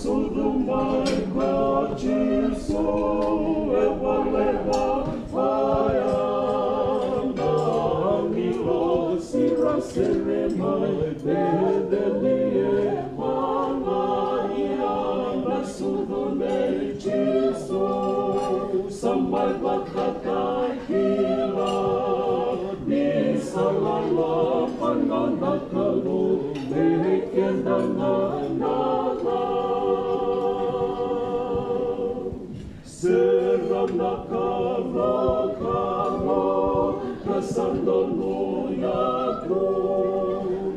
sudumai kaciso ewalewa fayanda milo sira seremai bedelie mangaya na sudumai ciso sampai bakatai kila di salala panandakalu Seram nakalo kasandonu yaku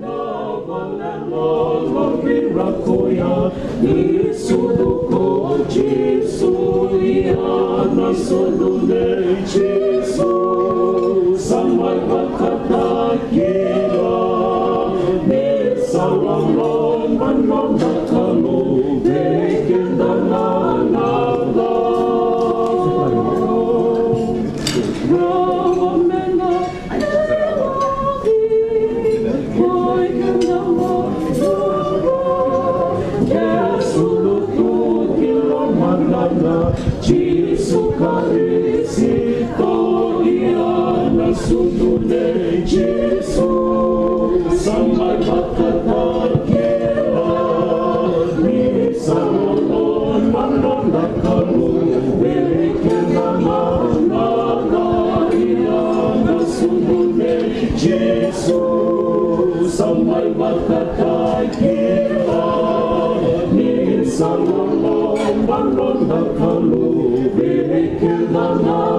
navalelo lovirakoya isuduko Jesu iana sudune Jesu samai bakatakira Salomon manonakalu dekendananala Ramamena Ayalavi Koikandamala Kesulutu kilomanana Jisukarisito iana sudune Jesu Samai bakatakira ni Salomon manonakalu dekendananala iana sudune Jesu samai bakatakira ni Salomon manonakalu dekendananala